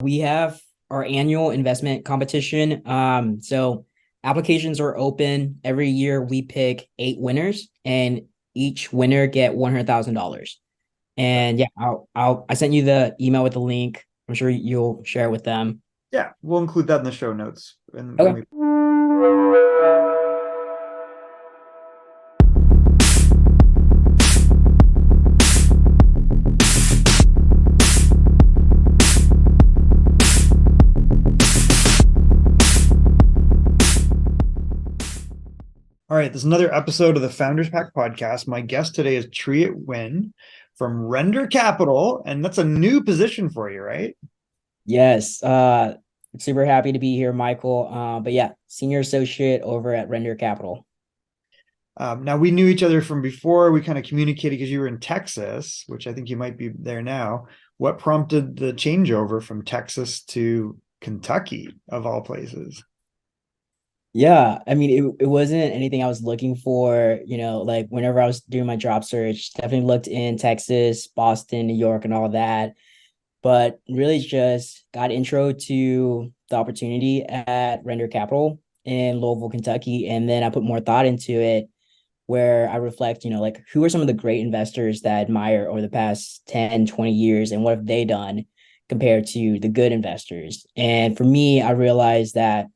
We have our annual investment competition. So applications are open every year. We pick 8 winners, and each winner get $100,000. And yeah, I sent you the email with the link. I'm sure you'll share it with them. Yeah, we'll include that in the show notes. And when Okay. we All right, this is another episode of the Founders Pack podcast. My guest today is Triet Nguyen from Render Capital, and that's a new position for you, right? Yes. Super happy to be here, Michael. But yeah, senior associate over at Render Capital. Now we knew each other from before. We kind of communicated because you were in Texas, which I think you might be there now. What prompted the changeover from Texas to Kentucky, of all places? Yeah, I mean, it wasn't anything I was looking for, like whenever I was doing my job search, definitely looked in Texas, Boston, New York, and all that, but really just got intro to the opportunity at Render Capital in Louisville, Kentucky. And then I put more thought into it where I reflect, like who are some of the great investors that I admire over the past 10, 20 years, and what have they done compared to the good investors? And for me, I realized that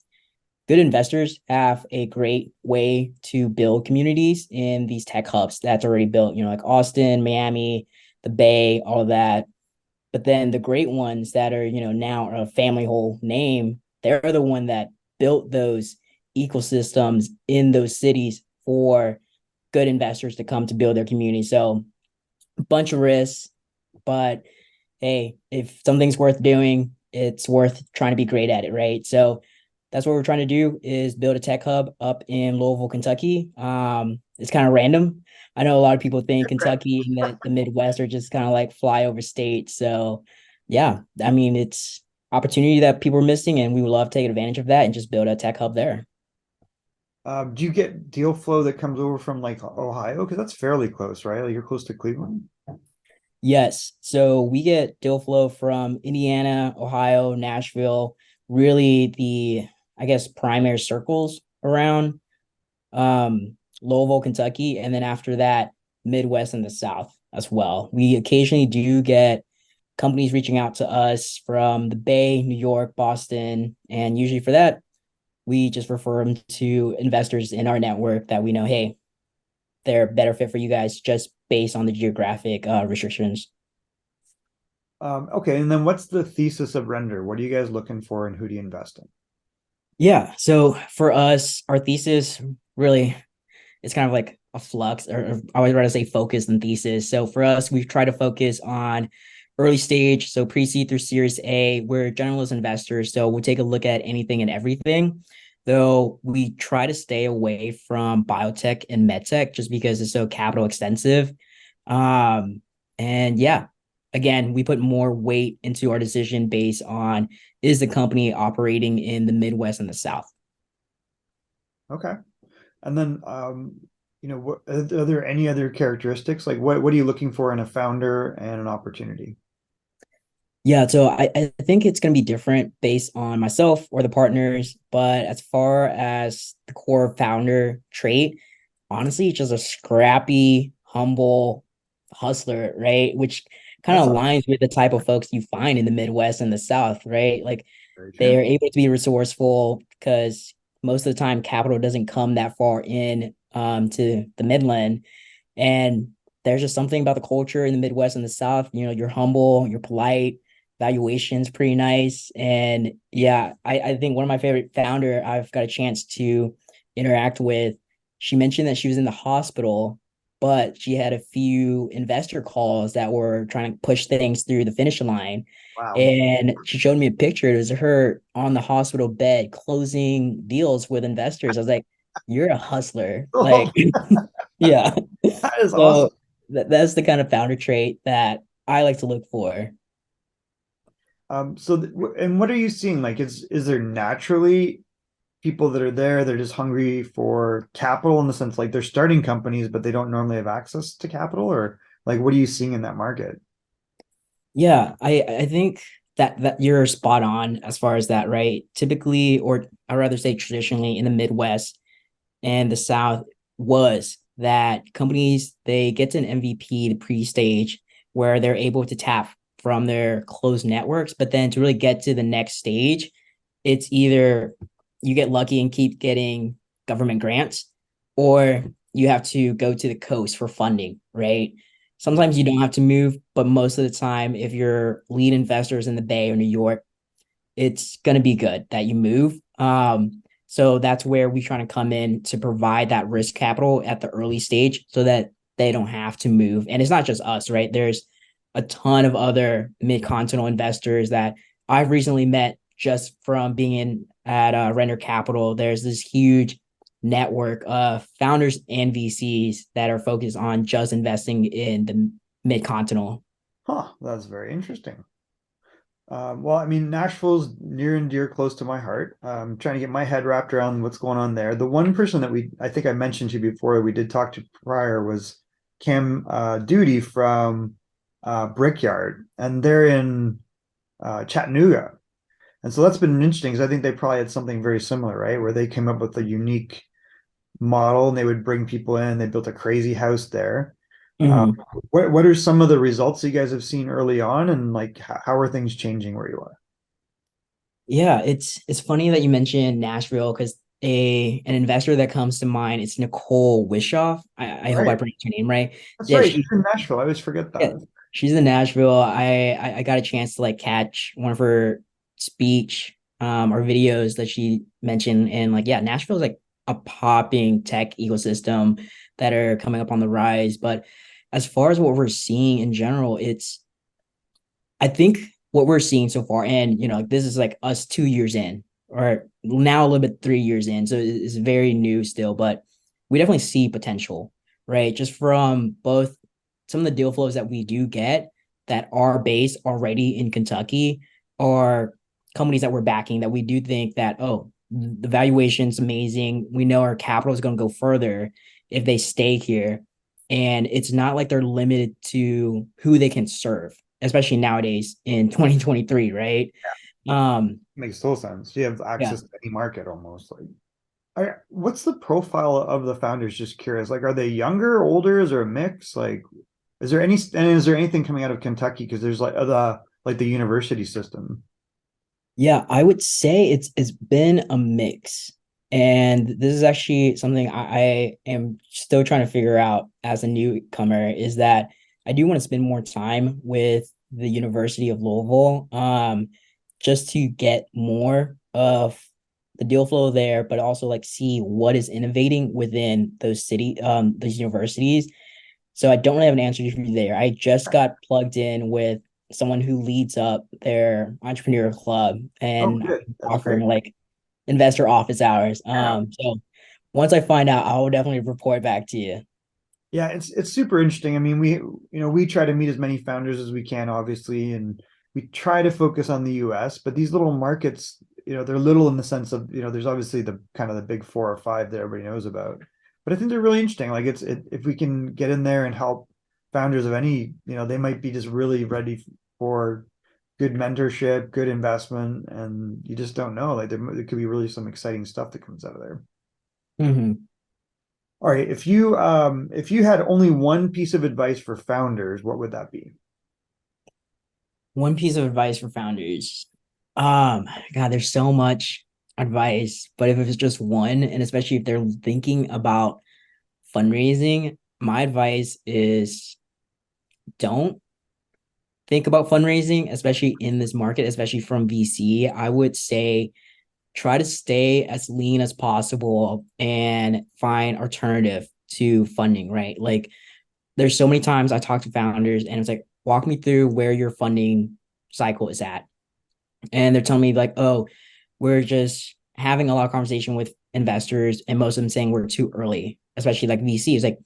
good investors have a great way to build communities in these tech hubs that's already built, like Austin, Miami, the Bay, all of that. But then the great ones that are, now a family whole name, they're the one that built those ecosystems in those cities for good investors to come to build their community. So a bunch of risks, but hey, if something's worth doing, it's worth trying to be great at it, right? So that's what we're trying to do is build a tech hub up in Louisville, Kentucky. It's kind of random. I know a lot of people think Kentucky and the Midwest are just kind of like flyover states. So yeah, I mean, it's opportunity that people are missing, and we would love to take advantage of that and just build a tech hub there. Do you get deal flow that comes over from like Ohio? Because that's fairly close, right? Like you're close to Cleveland. Yes. So we get deal flow from Indiana, Ohio, Nashville, really the, I guess, primary circles around Louisville, Kentucky. And then after that, Midwest and the South as well. We occasionally do get companies reaching out to us from the Bay, New York, Boston. And usually for that, we just refer them to investors in our network that we know, hey, they're a better fit for you guys just based on the geographic restrictions. Okay, and then what's the thesis of Render? What are you guys looking for, and who do you invest in? Yeah. So for us, our thesis really, it's kind of like a flux, or I always rather say focus than thesis. So for us, we try to focus on early stage, so pre-seed through Series A. We're generalist investors, so we'll take a look at anything and everything. Though we try to stay away from biotech and medtech just because it's so capital extensive. And yeah, again, we put more weight into our decision based on is the company operating in the Midwest and the South. Okay, and then what are there any other characteristics? Like what are you looking for in a founder and an opportunity? Yeah, so I think it's going to be different based on myself or the partners. But as far as the core founder trait, honestly, it's just a scrappy, humble hustler, right? Which kind That's of not aligns with the type of folks you find in the Midwest and the South, right? Like very true. they are able to be resourceful because most of the time capital doesn't come that far in to the Midland. And there's just something about the culture in the Midwest and the South. You're humble, you're polite, valuation's pretty nice. And yeah, I think one of my favorite founder I've got a chance to interact with, she mentioned that she was in the hospital, but she had a few investor calls that were trying to push things through the finish line. Wow. And she showed me a picture. It was her on the hospital bed closing deals with investors. I was like, you're a hustler. Oh, Like, yeah. that is awesome. So that's the kind of founder trait that I like to look for. And what are you seeing? Like, is there naturally people that are there? They're just hungry for capital in the sense like they're starting companies, but they don't normally have access to capital, or like what are you seeing in that market? Yeah, I think that you're spot on as far as that, right? Typically, or I'd rather say traditionally in the Midwest and the South was that companies they get to an MVP, the pre-stage, where they're able to tap from their closed networks, but then to really get to the next stage, it's either you get lucky and keep getting government grants, or you have to go to the coast for funding, right? Sometimes you don't have to move, but most of the time, if your lead investor is in the Bay or New York, it's going to be good that you move. So that's where we try to come in to provide that risk capital at the early stage so that they don't have to move. And it's not just us, right? There's a ton of other mid-continental investors that I've recently met just from being in at Render Capital. There's this huge network of founders and VCs that are focused on just investing in the mid-continental. Huh, that's very interesting. Well, I mean, Nashville's near and dear close to my heart. Trying to get my head wrapped around what's going on there. The one person that I think I mentioned to you before, we did talk to prior was Cam Duty from Brickyard, and they're in Chattanooga. And so that's been interesting because I think they probably had something very similar, right? Where they came up with a unique model and they would bring people in. They built a crazy house there. Uh, Mhm. what are some of the results you guys have seen early on, and like how are things changing where you are? Yeah, it's funny that you mentioned Nashville because a an investor that comes to mind is Nicole Wishoff. I hope I Right. pronounced her name right. That's Yeah, right. She's in Nashville. I always forget yeah, that. she's in Nashville. I got a chance to like catch one of her speech or videos that she mentioned, and like yeah, Nashville is like a popping tech ecosystem that are coming up on the rise. But as far as what we're seeing in general, it's I think what we're seeing so far, and like this is like us 2 years in, or now a little bit 3 years in, so it's very new still, but we definitely see potential, right? Just from both some of the deal flows that we do get that are based already in Kentucky, are companies that we're backing that we do think that, oh, the valuation's amazing. We know our capital is going to go further if they stay here. And it's not like they're limited to who they can serve, especially nowadays in 2023, right? Um, Makes total sense. You have yeah. access to any market almost. Like, what's the profile of the founders? Just curious. Like, are they younger, older? Is there a mix? Like, is there anything coming out of Kentucky? Because there's like the university system. Yeah, I would say it's been a mix. And this is actually something I am still trying to figure out as a newcomer is that I do want to spend more time with the University of Louisville, just to get more of the deal flow there, but also like see what is innovating within those universities. So I don't really have an answer for you there. I just got plugged in with someone who leads up their entrepreneur club Oh, and good. That's offering great. like investor office hours. Yeah. So once I find out, I will definitely report back to you. Yeah, it's super interesting. I mean, we try to meet as many founders as we can, obviously, and we try to focus on the US, but these little markets, they're little in the sense of, there's obviously the kind of the big four or five that everybody knows about. But I think they're really interesting. Like if we can get in there and help founders of any, they might be just really ready for good mentorship, good investment, and you just don't know. Like there could be really some exciting stuff that comes out of there. Mhm. All right, if you had only one piece of advice for founders, what would that be? One piece of advice for founders. God, there's so much advice, but if it's just one, and especially if they're thinking about fundraising, my advice is don't think about fundraising, especially in this market, especially from VC. I would say try to stay as lean as possible and find alternative to funding, right? Like there's so many times I talk to founders and it's like, walk me through where your funding cycle is at. And they're telling me like, oh, we're just having a lot of conversation with investors and most of them saying we're too early, especially like VC is like,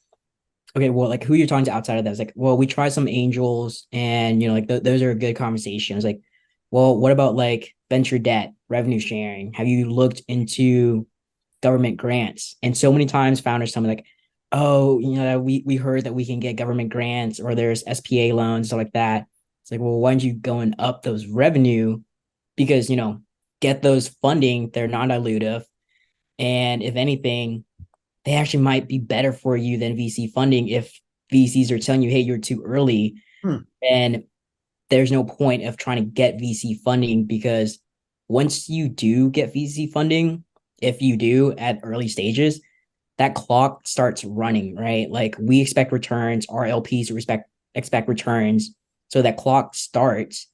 okay, well, like who you're talking to outside of that is like, well, we tried some angels and like those are good conversations. Like, well, what about like venture debt, revenue sharing? Have you looked into government grants? And so many times founders tell me like, oh, we heard that we can get government grants or there's SPA loans, stuff like that. It's like, well, why aren't you going up those revenue? Because, get those funding, they're non-dilutive. And if anything, they actually might be better for you than VC funding if VCs are telling you, hey, you're too early. Hmm. And there's no point of trying to get VC funding because once you do get VC funding, if you do at early stages, that clock starts running, right? Like we expect returns, our LPs expect returns. So that clock starts.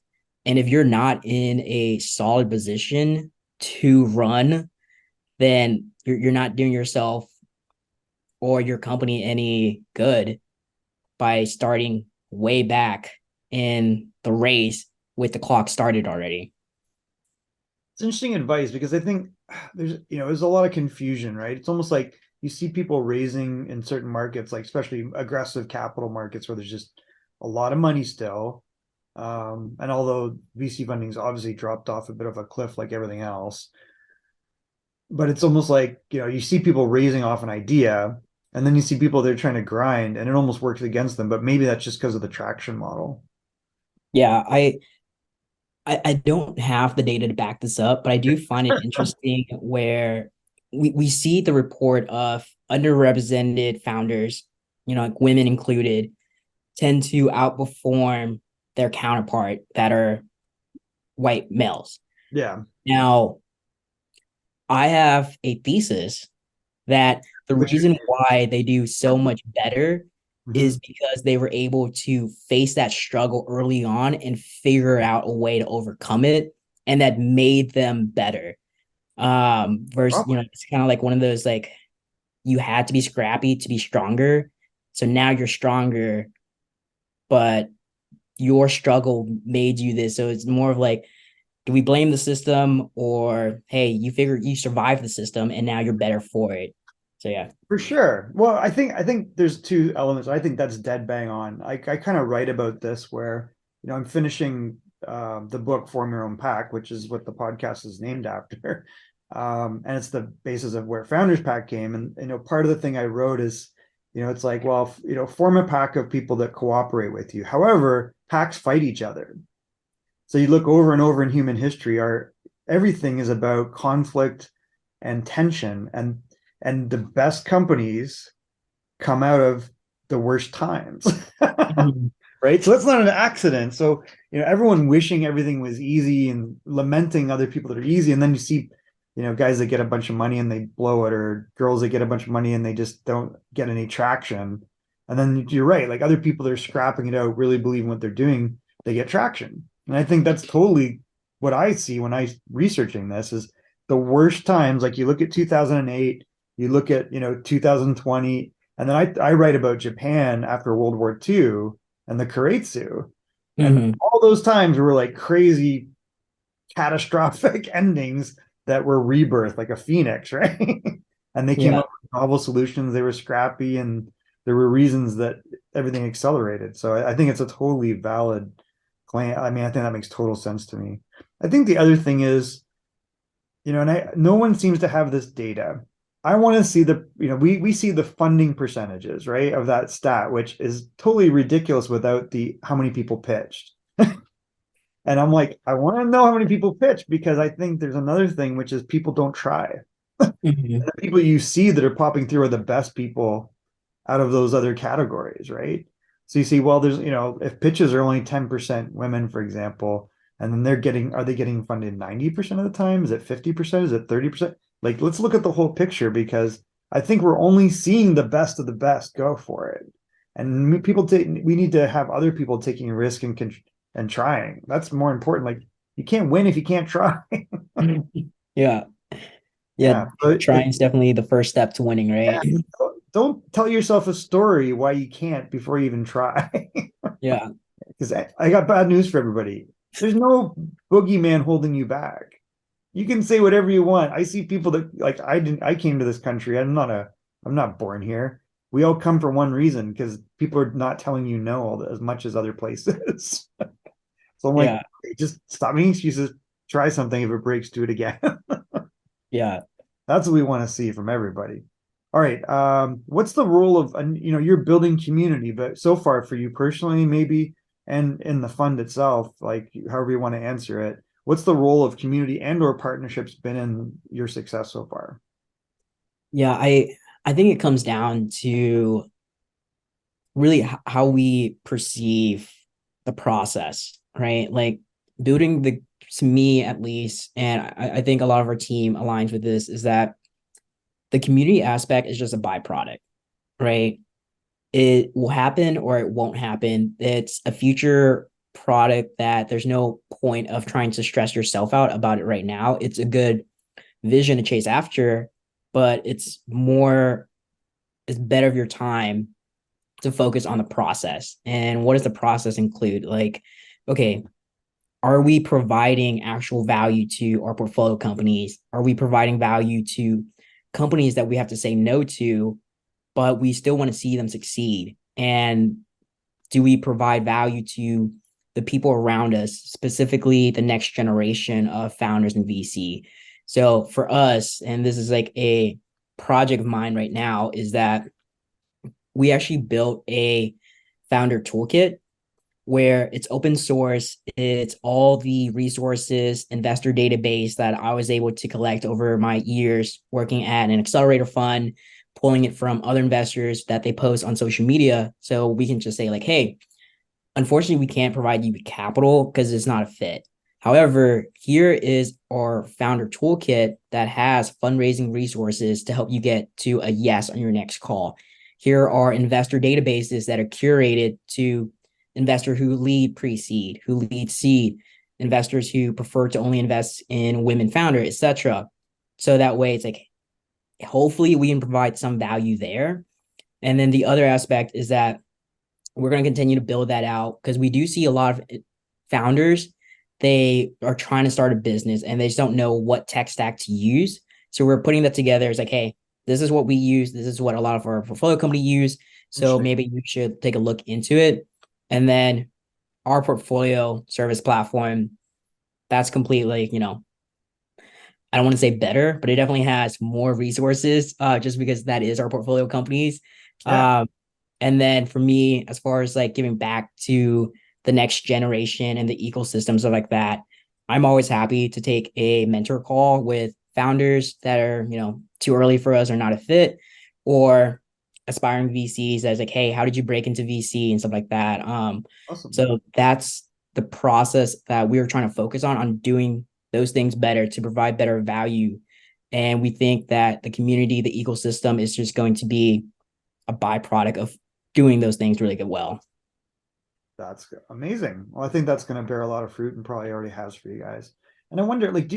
And if you're not in a solid position to run, then you're not doing yourself or your company any good by starting way back in the race with the clock started already. It's interesting advice because I think there's a lot of confusion, right? It's almost like you see people raising in certain markets, like especially aggressive capital markets where there's just a lot of money still. And although VC funding's obviously dropped off a bit of a cliff like everything else, but it's almost like, you see people raising off an idea and then you see people they're trying to grind and it almost works against them, but maybe that's just because of the traction model. Yeah, I don't have the data to back this up, but I do find it interesting where we see the report of underrepresented founders, like women included, tend to outperform their counterpart that are white males. Yeah. Now, I have a thesis that the Which reason why they do so much better Mhm. is because they were able to face that struggle early on and figure out a way to overcome it, and that made them better. Versus, Probably. it's kind of like one of those like you had to be scrappy to be stronger. So now you're stronger, but your struggle made you this. So it's more of like, do we blame the system or hey, you survived the system and now you're better for it. So yeah. For sure. Well, I think there's two elements. I think that's dead bang on. I kind of write about this where, I'm finishing the book Form Your Own Pack, which is what the podcast is named after. And it's the basis of where Founders Pack came. And part of the thing I wrote is, it's like, well, form a pack of people that cooperate with you. However, packs fight each other. So you look over and over in human history, everything is about conflict and tension, and the best companies come out of the worst times. Mhm. Right? So that's not an accident. So, everyone wishing everything was easy and lamenting other people that are easy. And then you see, guys that get a bunch of money and they blow it, or girls that get a bunch of money and they just don't get any traction. And then you're right, like other people that are scrapping it out, really believe in what they're doing, they get traction. And I think that's totally what I see when I researching this is the worst times. Like you look at 2008, you look at 2020, and then I write about Japan after World War II and the Keiretsu. And Mhm. all those times were like crazy catastrophic endings that were rebirth, like a phoenix, right? And they came Yeah. up with novel solutions. They were scrappy, and there were reasons that everything accelerated. So I think it's a totally valid claim. I mean, I think that makes total sense to me. I think the other thing is, and no one seems to have this data. I want to see we see the funding percentages, right, of that stat, which is totally ridiculous without the how many people pitched. And I'm like, I want to know how many people pitch because I think there's another thing, which is people don't try. Mhm. The people you see that are popping through are the best people out of those other categories, right? So you see, well, there's, if pitches are only 10% women, for example, and then are they getting funded 90% of the time? Is it 50%? Is it 30%? Like, let's look at the whole picture because I think we're only seeing the best of the best go for it. And we need to have other people taking a risk and trying. That's more important. Like, you can't win if you can't try. Yeah. Yeah. Yeah. But Trying is definitely the first step to winning, yeah, right? don't tell yourself a story why you can't before you even try. Yeah. Because I got bad news for everybody. There's no boogeyman holding you back. You can say whatever you want. I see people that like I came to this country. I'm not born here. We all come for one reason because people are not telling you no as much as other places. So I'm like, Yeah. just stop making excuses. Try something. If it breaks, do it again. Yeah. That's what we want to see from everybody. All right. What's the role of, you're building community, but so far for you personally, maybe And in the fund itself, like however you want to answer it, what's the role of community and or partnerships been in your success so far? Yeah, I think it comes down to really how we perceive the process, right? Like building the to me at least, and I think a lot of our team aligns with this, is that the community aspect is just a byproduct, right? It will happen or it won't happen. It's a future product that there's no point of trying to stress yourself out about it right now. It's a good vision to chase after, but it's better of your time to focus on the process. And what does the process include? Like, okay, are we providing actual value to our portfolio companies? Are we providing value to companies that we have to say no to, but we still want to see them succeed? And do we provide value to the people around us, specifically the next generation of founders and VC? So for us, and this is like a project of mine right now, is that we actually built a founder toolkit where it's open source. It's all the resources, investor database that I was able to collect over my years working at an accelerator fund, pulling it from other investors that they post on social media. So we can just say, like, hey, unfortunately, we can't provide you with capital because it's not a fit. However, here is our founder toolkit that has fundraising resources to help you get to a yes on your next call. Here are investor databases that are curated to investors who lead pre-seed, who lead seed, investors who prefer to only invest in women founders, etc. So that way it's like, hopefully we can provide some value there. And then the other aspect is that we're going to continue to build that out because we do see a lot of founders. They are trying to start a business and they just don't know what tech stack to use. So we're putting that together. It's like, hey, this is what we use. This is what a lot of our portfolio company use. So Interesting. maybe you should take a look into it. And then our portfolio service platform, that's completely, I don't want to say better, but it definitely has more resources just because that is our portfolio companies. Yeah. Um, and then for me, as far as like giving back to the next generation and the ecosystem, stuff like that, I'm always happy to take a mentor call with founders that are, too early for us or not a fit, or aspiring VCs that's like, hey, how did you break into VC and stuff like that? Awesome. So that's the process that we were trying to focus on doing those things better to provide better value. And we think that the community, the ecosystem is just going to be a byproduct of doing those things really good well. That's amazing. Well, I think that's going to bear a lot of fruit and probably already has for you guys. And I wonder, like,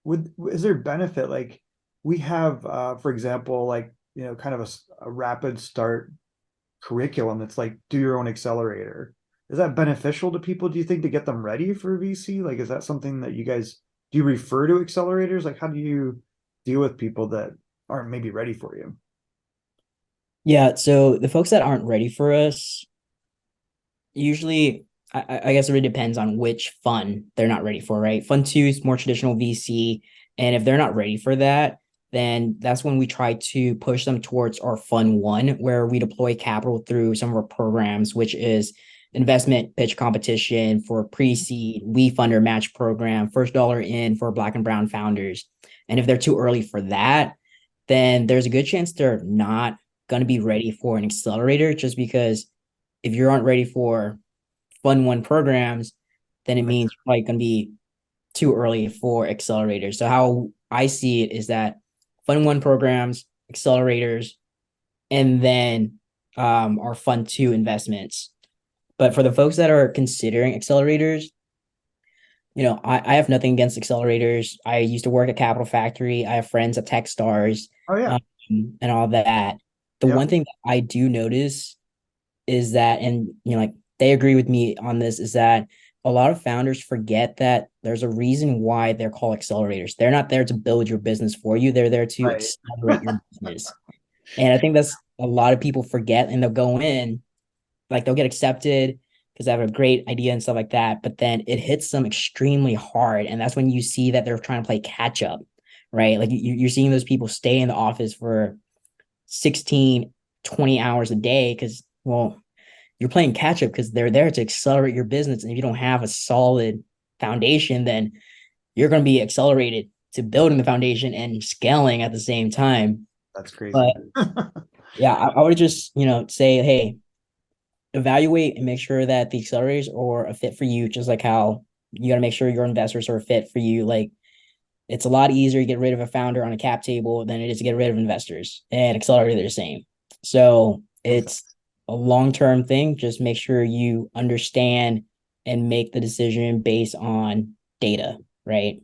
would is there benefit? Like, we have, for example, like kind of a rapid start curriculum that's like do your own accelerator. Is that beneficial to people? Do you think to get them ready for VC? Like, is that something that you guys do? You refer to accelerators? Like, how do you deal with people that aren't maybe ready for you? Yeah. So the folks that aren't ready for us, usually, I guess it really depends on which fund they're not ready for, right? Fund two is more traditional VC. And if they're not ready for that, then that's when we try to push them towards our fund one, where we deploy capital through some of our programs, which is investment pitch competition for pre-seed, we funder match program, first dollar in for Black and brown founders. And if they're too early for that, then there's a good chance they're not going to be ready for an accelerator, just because if you aren't ready for fund one programs, then it means you're probably going to be too early for accelerators. So how I see it is that fund one programs, accelerators, and then our fund two investments. But for the folks that are considering accelerators, I have nothing against accelerators. I used to work at Capital Factory. I have friends at Techstars, Oh yeah. um, and all that. The Yep. one thing that I do notice is that, and like they agree with me on this, is that a lot of founders forget that there's a reason why they're called accelerators. They're not there to build your business for you. They're there to Right. accelerate your business. And I think that's a lot of people forget, and they'll go in, like they'll get accepted because they have a great idea and stuff like that. But then it hits them extremely hard. And that's when you see that they're trying to play catch up, right? Like you're seeing those people stay in the office for 16, 20 hours a day because, well, you're playing catch up because they're there to accelerate your business. And if you don't have a solid foundation, then you're going to be accelerated to building the foundation and scaling at the same time. That's crazy. But yeah, I would just, say, hey, evaluate and make sure that the accelerators are a fit for you, just like how you got to make sure your investors are a fit for you. Like it's a lot easier to get rid of a founder on a cap table than it is to get rid of investors. And accelerator, they're the same. So it's a long-term thing. Just make sure you understand and make the decision based on data, right?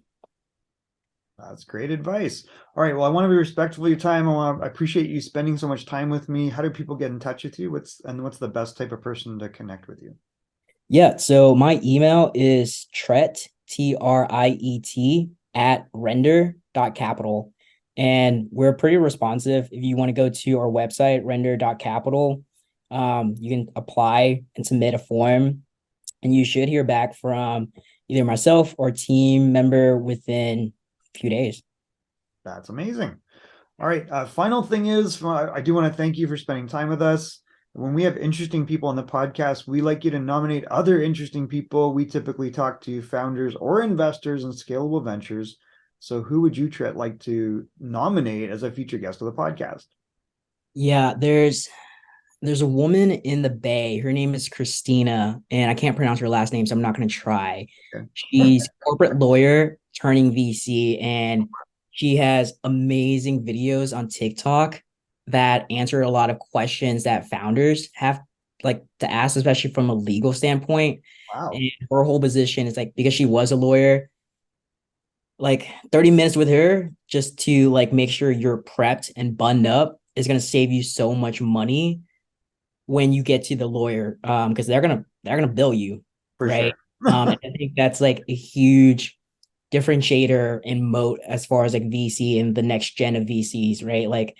That's great advice. All right. Well, I want to be respectful of your time. I appreciate you spending so much time with me. How do people get in touch with you? What's the best type of person to connect with you? Yeah. So my email is Triet at render.capital. And we're pretty responsive. If you want to go to our website, render.capital, you can apply and submit a form, and you should hear back from either myself or team member within a few days. That's amazing. All right. Final thing is, I do want to thank you for spending time with us. When we have interesting people on the podcast, we like you to nominate other interesting people. We typically talk to founders or investors in scalable ventures. So, who would you like to nominate as a future guest of the podcast? Yeah, there's a woman in the Bay. Her name is Christina, and I can't pronounce her last name, so I'm not going to try. Okay. She's a corporate lawyer turning VC, and she has amazing videos on TikTok that answer a lot of questions that founders have like to ask, especially from a legal standpoint. Wow. And her whole position is like because she was a lawyer, like 30 minutes with her just to like make sure you're prepped and buttoned up is going to save you so much money when you get to the lawyer, because they're gonna bill you, For right? sure. And I think that's like a huge differentiator and moat as far as like VC and the next gen of VCs, right? Like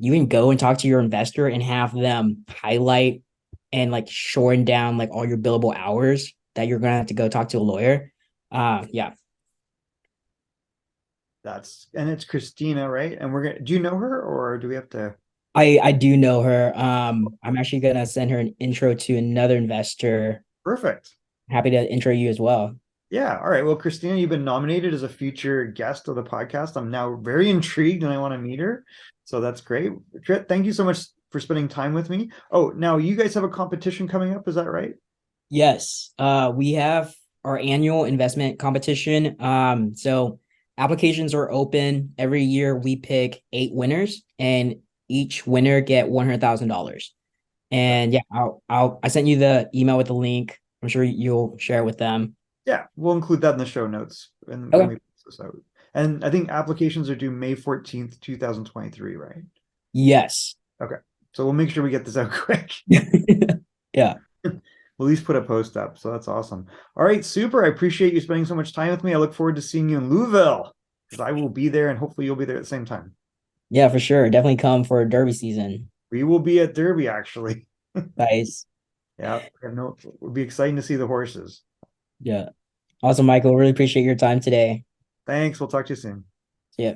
you can go and talk to your investor and have them highlight and like shorten down like all your billable hours that you're gonna have to go talk to a lawyer. Yeah. And it's Christina, right? And do you know her or do we have to? I do know her. I'm actually gonna send her an intro to another investor. Perfect. Happy to intro you as well. Yeah. All right. Well, Christina, you've been nominated as a future guest of the podcast. I'm now very intrigued and I want to meet her. So that's great. Triet, thank you so much for spending time with me. Oh, now you guys have a competition coming up. Is that right? Yes, we have our annual investment competition. So applications are open every year. We pick 8 winners, and each winner get $100,000. And yeah, I sent you the email with the link. I'm sure you'll share it with them. Yeah. We'll include that in the show notes and when Okay. we post this out. And I think applications are due May 14th, 2023, right? Yes. Okay. So we'll make sure we get this out quick. Yeah. We'll at least put a post up. So that's awesome. All right, super. I appreciate you spending so much time with me. I look forward to seeing you in Louisville because I will be there and hopefully you'll be there at the same time. Yeah, for sure. Definitely come for Derby season, We will be at Derby actually. guys. Yeah, it'll be exciting to see the horses. Yeah. Awesome, Michael. Really appreciate your time today. Thanks. We'll talk to you soon. Yeah.